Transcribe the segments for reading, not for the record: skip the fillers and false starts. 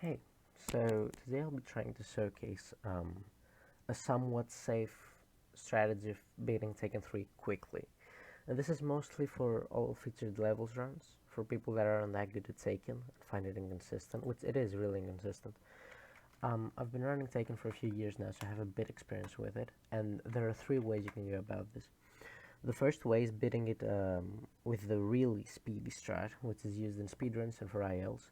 Hey, so today I'll be trying to showcase a somewhat safe strategy of beating Taken 3 quickly. And this is mostly for all featured levels runs, for people that aren't that good at Taken and find it inconsistent, which it is really inconsistent. I've been running Taken for a few years now, so I have a bit experience with it, and there are three ways you can go about this. The first way is beating it with the really speedy strat, which is used in speedruns and for ILs,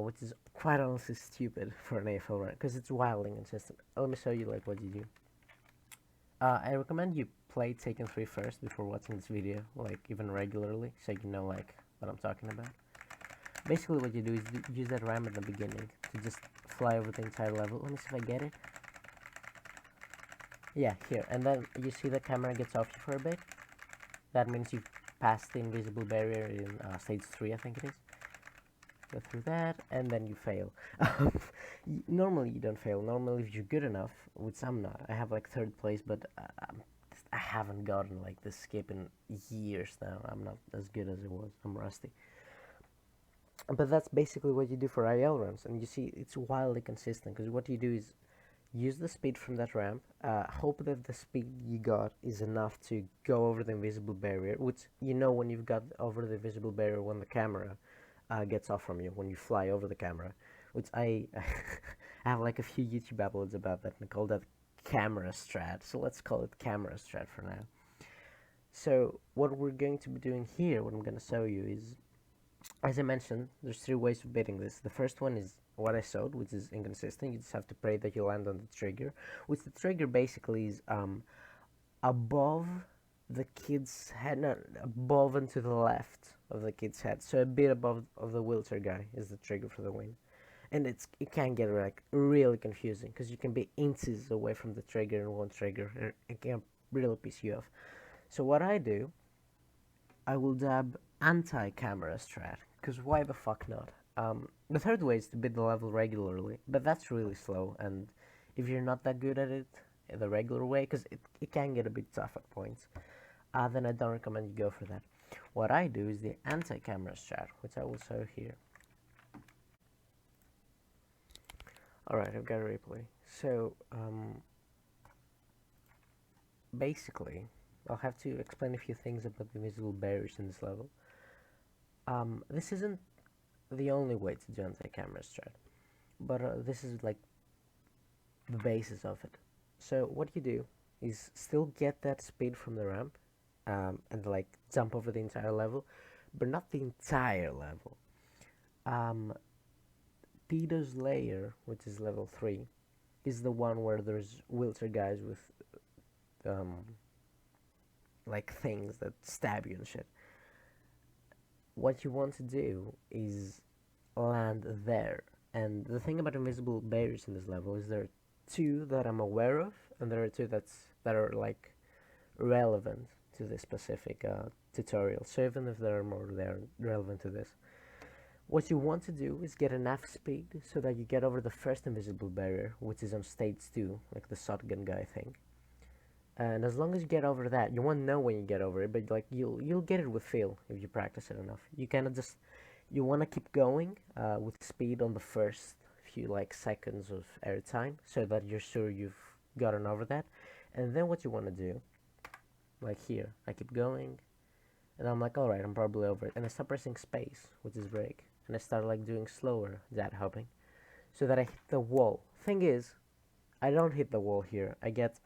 which is quite honestly stupid for an AFL run because it's wildly inconsistent. Let me show you like what you do. I recommend you play Taken 3 first before watching this video, like even regularly, so you know like what I'm talking about. Basically, what you do is use that ramp at the beginning to just fly over the entire level. Let me see if I get it. Yeah, here, and then you see the camera gets off you for a bit. That means you've passed the invisible barrier in stage 3, I think it is. Go through that, and then you fail. Normally you don't fail. Normally if you're good enough, which I'm not. I have like 3rd place, but I haven't gotten like this skip in years now. I'm not as good as it was. I'm rusty. But that's basically what you do for IL runs, and you see it's wildly consistent, because what you do is use the speed from that ramp, hope that the speed you got is enough to go over the invisible barrier, which you know when you've got over the invisible barrier when the camera gets off from you, when you fly over the camera, which I I have like a few YouTube uploads about that, and I call that camera strat, so let's call it camera strat for now. So what we're going to be doing here, what I'm going to show you is, as I mentioned, there's three ways of beating this. The first one is what I showed, which is inconsistent. You just have to pray that you land on the trigger, which the trigger basically is above the kid's head, no, above and to the left of the kid's head. So a bit above of the wheelchair guy is the trigger for the win. And it can get like really confusing because you can be inches away from the trigger and one trigger, and it can really piss you off. So what I do, I will dab anti-camera strat, because why the fuck not? The third way is to beat the level regularly, but that's really slow, and if you're not that good at it the regular way, because it can get a bit tough at points, then I don't recommend you go for that. What I do is the anti-camera strat, which I will show here. Alright, I've got a replay. So, basically, I'll have to explain a few things about the invisible barriers in this level. This isn't the only way to do anti-camera strat, but this is like the basis of it. So what you do is still get that speed from the ramp, and like jump over the entire level, but not the entire level. Peter's layer, which is level 3, is the one where there's wheelchair guys with um, like things that stab you and shit. What you want to do is land there. And the thing about invisible barriers in this level is there are two that I'm aware of, and there are two that are like relevant to this specific tutorial. So even if there are more, they're relevant to this. What you want to do is get enough speed so that you get over the first invisible barrier, which is on stage 2, like the shotgun guy thing. And as long as you get over that, you won't know when you get over it, but like you'll get it with feel if you practice it enough. You kind of just you want to keep going with speed on the first few like seconds of airtime, so that you're sure you've gotten over that. And then what you want to do, like here, I keep going, and I'm like, all right, I'm probably over it, and I start pressing space, which is break, and I start like doing slower that hopping, so that I hit the wall. Thing is, I don't hit the wall here. I get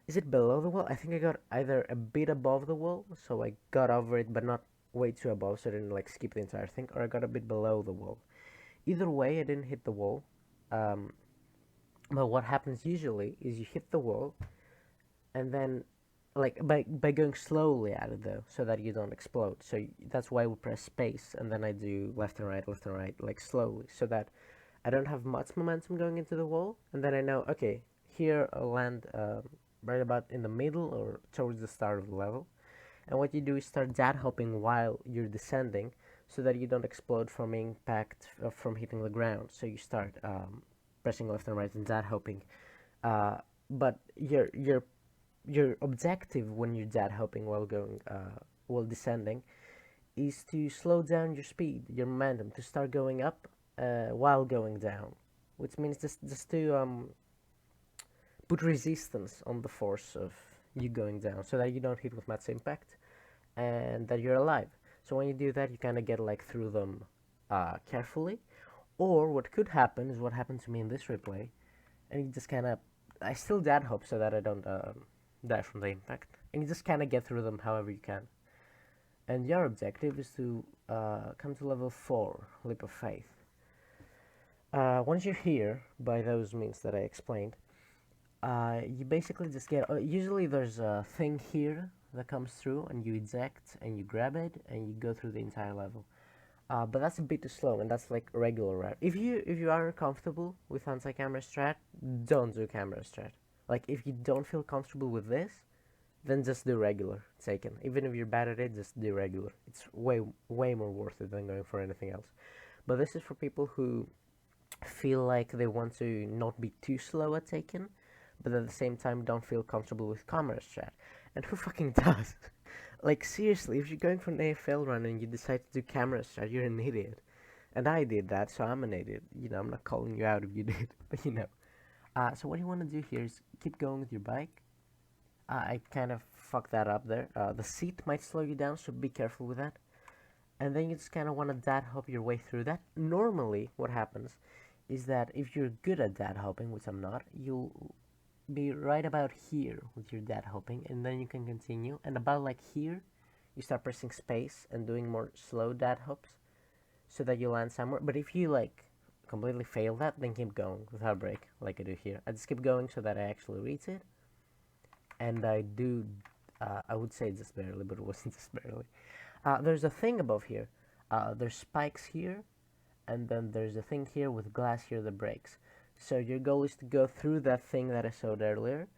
is it below the wall? I think I got either a bit above the wall, so I got over it, but not way too above, so I didn't like skip the entire thing, or I got a bit below the wall. Either way, I didn't hit the wall. Um, but what happens usually is you hit the wall, and then like by going slowly at it though, so that you don't explode. So that's why we press space, and then I do left and right, like slowly, so that I don't have much momentum going into the wall, and then I know, okay, here I'll land right about in the middle or towards the start of the level. And what you do is start that hopping while you're descending, so that you don't explode from impact from hitting the ground. So you start pressing left and right and that hopping. But your objective when you're that hopping while going while descending is to slow down your speed, your momentum, to start going up while going down, which means just to put resistance on the force of you going down, so that you don't hit with much impact, and that you're alive. So when you do that, you kind of get like through them carefully. Or what could happen is what happened to me in this replay, and you just kind of, I still dad hope so that I don't die from the impact, and you just kind of get through them however you can. And your objective is to come to level 4, Leap of Faith. Once you're here, by those means that I explained, you basically just get, usually there's a thing here that comes through, and you eject, and you grab it, and you go through the entire level. But that's a bit too slow, and that's like regular route. If you are comfortable with anti-camera strat, don't do camera strat. Like, if you don't feel comfortable with this, then just do regular taken. Even if you're bad at it, just do regular. It's way more worth it than going for anything else. But this is for people who feel like they want to not be too slow at taken, but at the same time don't feel comfortable with camera strat. And who fucking does? Like, seriously, if you're going for an AFL run and you decide to do camera strat, you're an idiot. And I did that, so I'm an idiot. You know, I'm not calling you out if you did, but you know. So what you want to do here is keep going with your bike. I kind of fucked that up there. The seat might slow you down, so be careful with that. And then you just kind of want to dad hop your way through that. Normally, what happens is that if you're good at dad hopping, which I'm not, you'll be right about here with your dad hopping, and then you can continue. And about like here, you start pressing space and doing more slow dad hops, so that you land somewhere. But if you like completely fail that, then keep going without break, like I do here. I just keep going so that I actually reach it, and I do. I would say just barely, but it wasn't just barely. There's a thing above here. There's spikes here, and then there's a thing here with glass here that breaks. So your goal is to go through that thing that I showed earlier,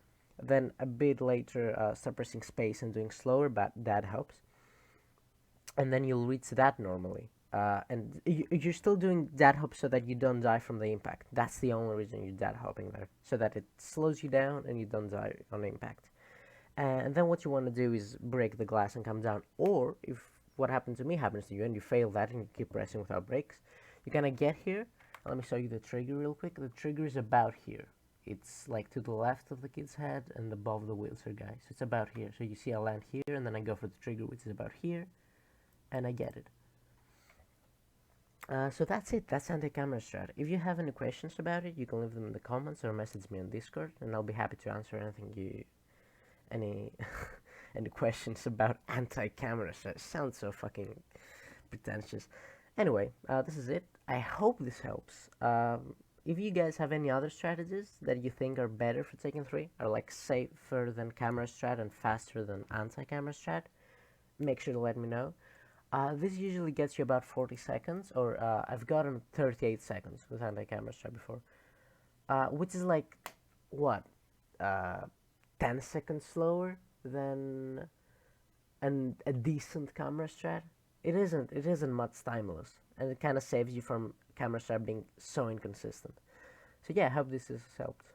then a bit later start pressing space and doing slower, but that helps. And then you'll reach that normally. And you're still doing dad hop so that you don't die from the impact. That's the only reason you're dad hopping there, so that it slows you down and you don't die on impact. And then what you want to do is break the glass and come down. Or if what happened to me happens to you and you fail that and you keep pressing without breaks, you kind of get here. Let me show you the trigger real quick. The trigger is about here. It's like to the left of the kid's head and above the wheelchair guy. So it's about here. So you see I land here, and then I go for the trigger, which is about here, and I get it. So that's it. That's anti-camera strat. If you have any questions about it, you can leave them in the comments or message me on Discord, and I'll be happy to answer any any questions about anti-camera strat. It sounds so fucking pretentious. Anyway, this is it. I hope this helps. If you guys have any other strategies that you think are better for Taken 3, are like safer than camera strat and faster than anti-camera strat, make sure to let me know. This usually gets you about 40 seconds, or I've gotten 38 seconds with anti-camera strat before, which is like, what, 10 seconds slower than a decent camera strat. It isn't much timeless, and it kind of saves you from camera strat being so inconsistent. So yeah, I hope this has helped.